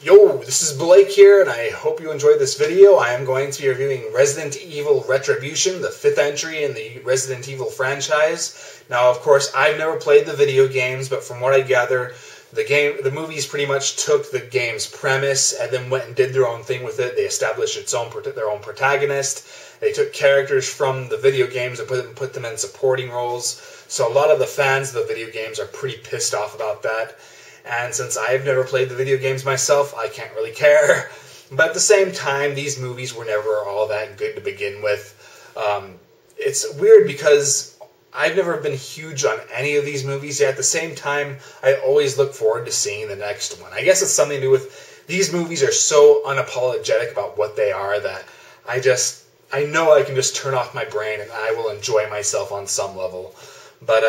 Yo, this is Blake here, and I hope you enjoyed this video. I am going to be reviewing Resident Evil Retribution, the 5th entry in the Resident Evil franchise. Now, of course, I've never played the video games, but from what I gather, the movies pretty much took the game's premise and then went and did their own thing with it. They established their own protagonist. They took characters from the video games and put them in supporting roles. So a lot of the fans of the video games are pretty pissed off about that. And since I've never played the video games myself, I can't really care. But at the same time, these movies were never all that good to begin with. It's weird because I've never been huge on any of these movies, yet at the same time, I always look forward to seeing the next one. I guess it's something to do with these movies are so unapologetic about what they are that I know I can just turn off my brain and I will enjoy myself on some level. But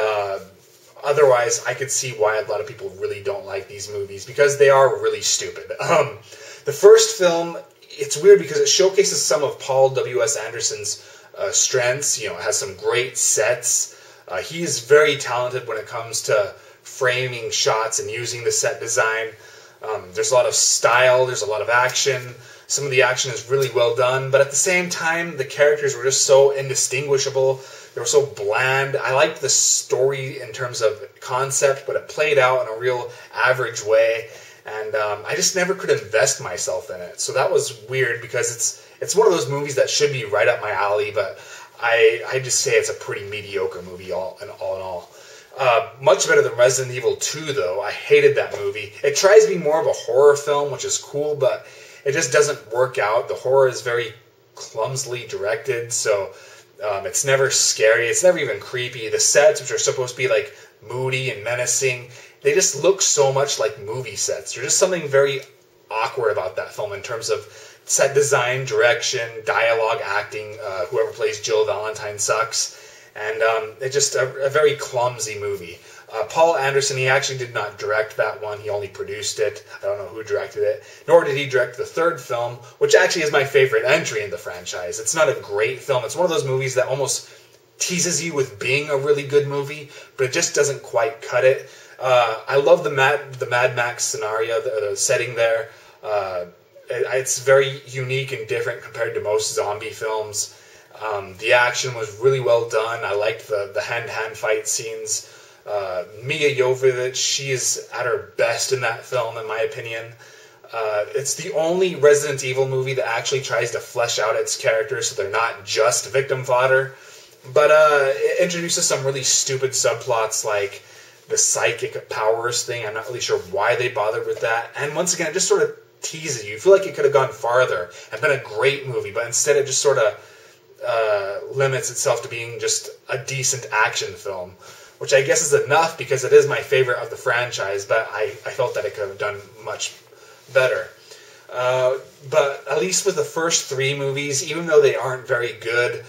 otherwise, I could see why a lot of people really don't like these movies, because they are really stupid. The first film, it's weird because it showcases some of Paul W.S. Anderson's strengths. You know, it has some great sets. He's very talented when it comes to framing shots and using the set design. There's a lot of style, there's a lot of action. Some of the action is really well done, but at the same time, the characters were just so indistinguishable. They were so bland. I liked the story in terms of concept, but it played out in a real average way, and I just never could invest myself in it. So that was weird, because it's one of those movies that should be right up my alley, but I just say it's a pretty mediocre movie all in all. Much better than Resident Evil 2, though. I hated that movie. It tries to be more of a horror film, which is cool, but it just doesn't work out. The horror is very clumsily directed, so it's never scary. It's never even creepy. The sets, which are supposed to be like moody and menacing, they just look so much like movie sets. There's just something very awkward about that film in terms of set design, direction, dialogue, acting. Whoever plays Jill Valentine sucks. And it's just a very clumsy movie. Paul Anderson, he actually did not direct that one. He only produced it. I don't know who directed it. Nor did he direct the third film, which actually is my favorite entry in the franchise. It's not a great film. It's one of those movies that almost teases you with being a really good movie, but it just doesn't quite cut it. I love the Mad Max scenario, the setting there. It's very unique and different compared to most zombie films. The action was really well done. I liked the hand-to-hand fight scenes. Mia Jovovich, she is at her best in that film, in my opinion. It's the only Resident Evil movie that actually tries to flesh out its characters so they're not just victim fodder. But it introduces some really stupid subplots like the psychic powers thing. I'm not really sure why they bothered with that. And once again, it just sort of teases you. You feel like it could have gone farther and been a great movie, but instead it just sort of limits itself to being just a decent action film, which I guess is enough because it is my favorite of the franchise, but I felt that it could have done much better. But at least with the first three movies, even though they aren't very good,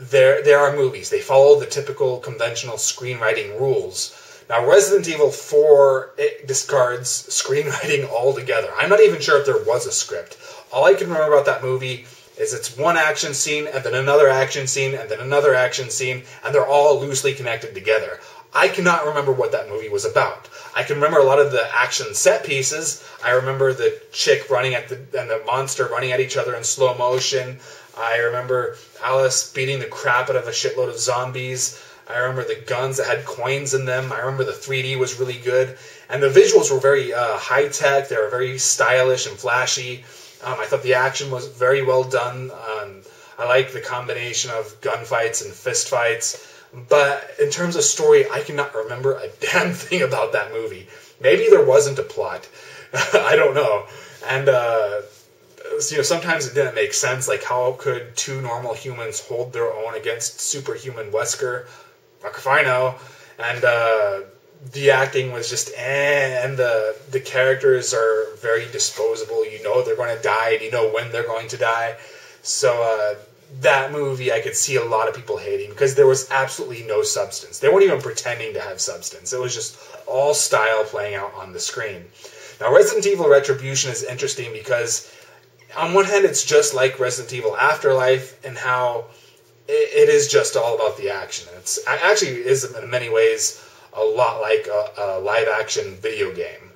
they are movies. They follow the typical conventional screenwriting rules. Now, Resident Evil 4, it discards screenwriting altogether. I'm not even sure if there was a script. All I can remember about that movie is it's one action scene, and then another action scene, and then another action scene, and they're all loosely connected together. I cannot remember what that movie was about. I can remember a lot of the action set pieces. I remember the chick running and the monster running at each other in slow motion. I remember Alice beating the crap out of a shitload of zombies. I remember the guns that had coins in them. I remember the 3D was really good. And the visuals were very high-tech. They were very stylish and flashy. I thought the action was very well done. I liked the combination of gunfights and fistfights. But in terms of story, I cannot remember a damn thing about that movie. Maybe there wasn't a plot. I don't know. And sometimes it didn't make sense. Like, how could two normal humans hold their own against superhuman Wesker? Fuck if I know. And the acting was just and the characters are very disposable. You know they're going to die, and you know when they're going to die. So that movie I could see a lot of people hating because there was absolutely no substance. They weren't even pretending to have substance. It was just all style playing out on the screen. Now, Resident Evil Retribution is interesting because on one hand it's just like Resident Evil Afterlife and how it is just all about the action. It actually is in many ways a lot like a live-action video game.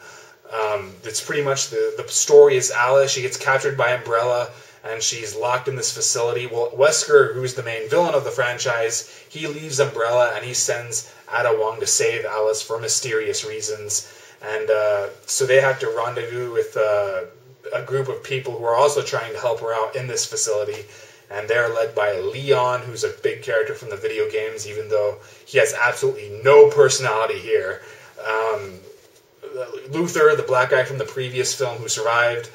It's pretty much the story is Alice. She gets captured by Umbrella, and she's locked in this facility. Well, Wesker, who's the main villain of the franchise, he leaves Umbrella, and he sends Ada Wong to save Alice for mysterious reasons. And so they have to rendezvous with a group of people who are also trying to help her out in this facility. And they're led by Leon, who's a big character from the video games, even though he has absolutely no personality here. Luther, the black guy from the previous film who survived,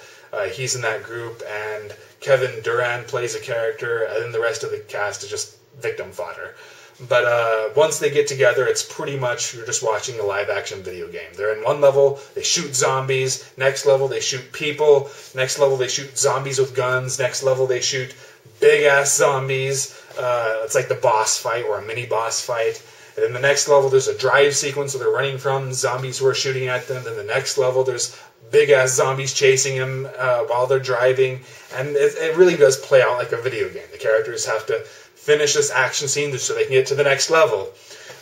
he's in that group, and Kevin Durant plays a character, and then the rest of the cast is just victim fodder. But once they get together, it's pretty much you're just watching a live-action video game. They're in one level, they shoot zombies. Next level, they shoot people. Next level, they shoot zombies with guns. Next level, they shoot big-ass zombies. It's like the boss fight or a mini-boss fight. And then the next level, there's a drive sequence where they're running from zombies who are shooting at them. Then the next level, there's big-ass zombies chasing them while they're driving. And it really does play out like a video game. The characters have to finish this action scene so they can get to the next level.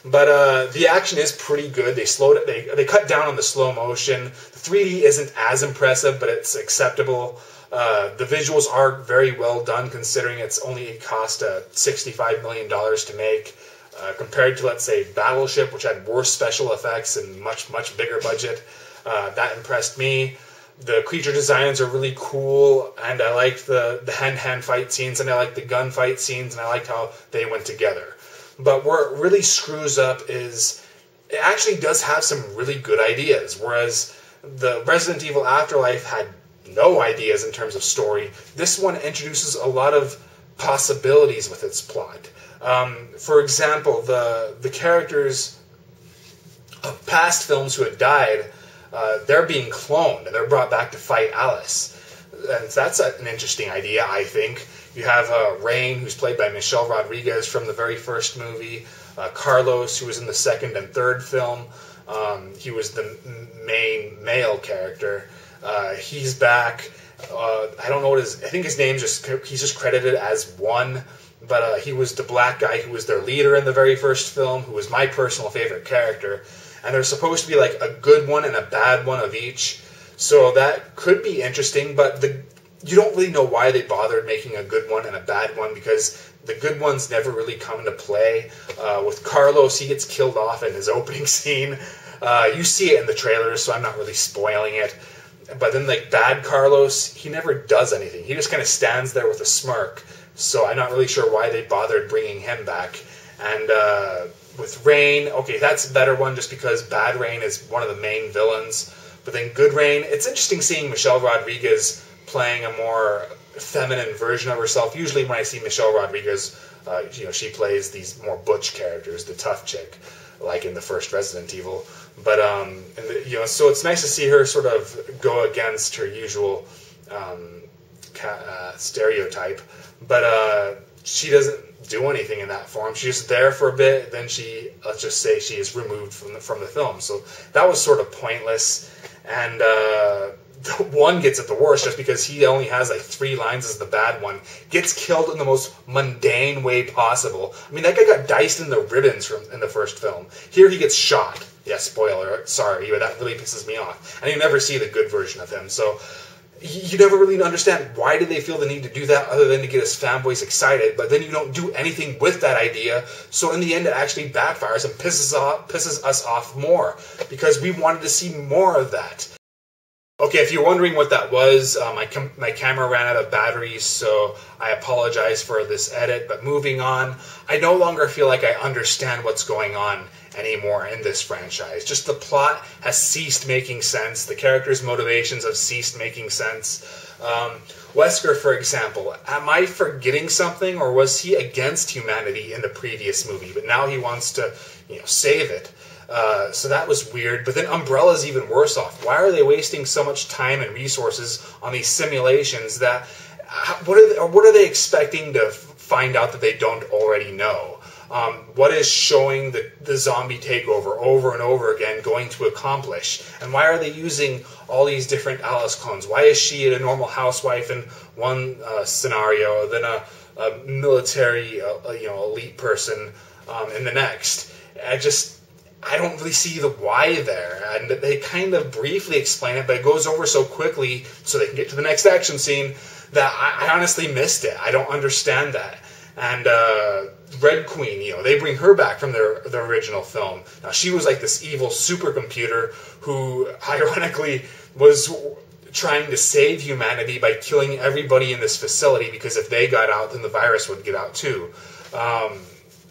But the action is pretty good. They cut down on the slow motion. The 3D isn't as impressive, but it's acceptable. The visuals are very well done, considering it's only cost $65 million to make, compared to, let's say, Battleship, which had worse special effects and much bigger budget. That impressed me. The creature designs are really cool, and I liked the hand-to-hand fight scenes, and I liked the gunfight scenes, and I liked how they went together. But where it really screws up is it actually does have some really good ideas, whereas the Resident Evil Afterlife had no ideas in terms of story. This one introduces a lot of possibilities with its plot. For example, the characters of past films who had died, they're being cloned, and they're brought back to fight Alice. And that's an interesting idea, I think. You have Rain, who's played by Michelle Rodriguez from the very first movie. Carlos, who was in the second and third film. He was the main male character. He's back. I don't know what I think his name's he's just credited as one. But he was the black guy who was their leader in the very first film, who was my personal favorite character. And there's supposed to be like a good one and a bad one of each. So that could be interesting, but you don't really know why they bothered making a good one and a bad one, because the good ones never really come into play. With Carlos, he gets killed off in his opening scene. You see it in the trailers, so I'm not really spoiling it. But then, like, bad Carlos, he never does anything. He just kind of stands there with a smirk. So I'm not really sure why they bothered bringing him back. And with Rain, okay, that's a better one just because Bad Rain is one of the main villains. But then Good Rain, it's interesting seeing Michelle Rodriguez playing a more feminine version of herself. Usually when I see Michelle Rodriguez, she plays these more butch characters, the tough chick, like in the first Resident Evil. But so it's nice to see her sort of go against her usual stereotype. But she doesn't do anything in that form. She's just there for a bit, then let's just say she is removed from the film. So that was sort of pointless. And the one gets it the worst just because he only has like 3 lines as the bad one. Gets killed in the most mundane way possible. I mean, that guy got diced in the ribbons in the first film. Here he gets shot. Yeah, spoiler. Sorry, but that really pisses me off. And you never see the good version of him. So you never really understand why did they feel the need to do that other than to get us fanboys excited, but then you don't do anything with that idea, so in the end it actually backfires and pisses us off more, because we wanted to see more of that. Okay, if you're wondering what that was, my camera ran out of batteries, so I apologize for this edit, but moving on, I no longer feel like I understand what's going on anymore in this franchise. Just the plot has ceased making sense. The characters' motivations have ceased making sense. Wesker, for example, am I forgetting something, or was he against humanity in the previous movie, but now he wants to, save it? So that was weird. But then Umbrella's even worse off. Why are they wasting so much time and resources on these simulations? What are they expecting to find out that they don't already know? What is showing the zombie takeover over and over again going to accomplish? And why are they using all these different Alice clones? Why is she a normal housewife in one scenario, then a military elite person in the next? I don't really see the why there. And they kind of briefly explain it, but it goes over so quickly so they can get to the next action scene that I honestly missed it. I don't understand that. And Red Queen, they bring her back from the original film. Now, she was like this evil supercomputer who, ironically, was trying to save humanity by killing everybody in this facility, because if they got out, then the virus would get out too.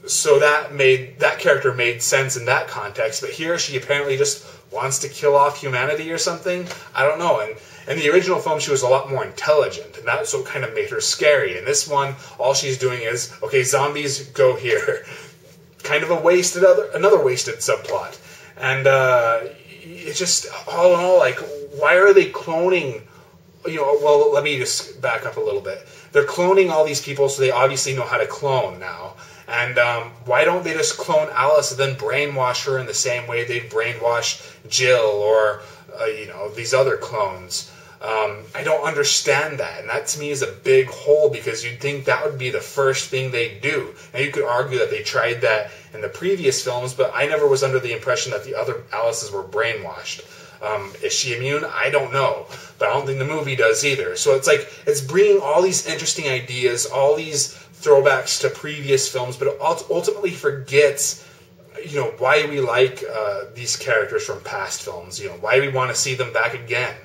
So that character made sense in that context, but here she apparently just wants to kill off humanity or something. I don't know. And in the original film, she was a lot more intelligent, and that's what kind of made her scary. In this one, all she's doing is, okay, zombies, go here. Kind of another wasted subplot. And it's just, all in all, like, why are they cloning? Well, let me just back up a little bit. They're cloning all these people, so they obviously know how to clone now. And why don't they just clone Alice and then brainwash her in the same way they'd brainwash Jill or, these other clones? I don't understand that. And that to me is a big hole, because you'd think that would be the first thing they'd do. Now, you could argue that they tried that in the previous films, but I never was under the impression that the other Alices were brainwashed. Is she immune? I don't know. But I don't think the movie does either. So it's like, it's bringing all these interesting ideas, all these throwbacks to previous films, but it ultimately forgets, why we like these characters from past films, why we want to see them back again.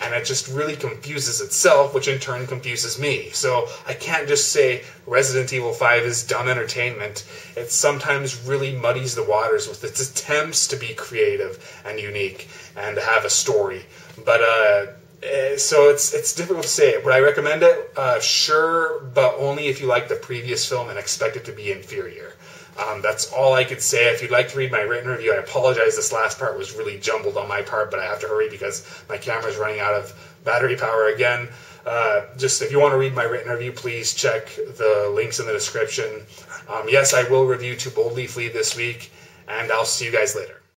And it just really confuses itself, which in turn confuses me. So I can't just say Resident Evil 5 is dumb entertainment. It sometimes really muddies the waters with its attempts to be creative and unique and to have a story. But so it's difficult to say. Would I recommend it? Sure, but only if you like the previous film and expect it to be inferior. That's all I could say. If you'd like to read my written review, I apologize. This last part was really jumbled on my part, but I have to hurry because my camera's running out of battery power again. Just if you want to read my written review, please check the links in the description. Yes, I will review To Boldly Flee this week, and I'll see you guys later.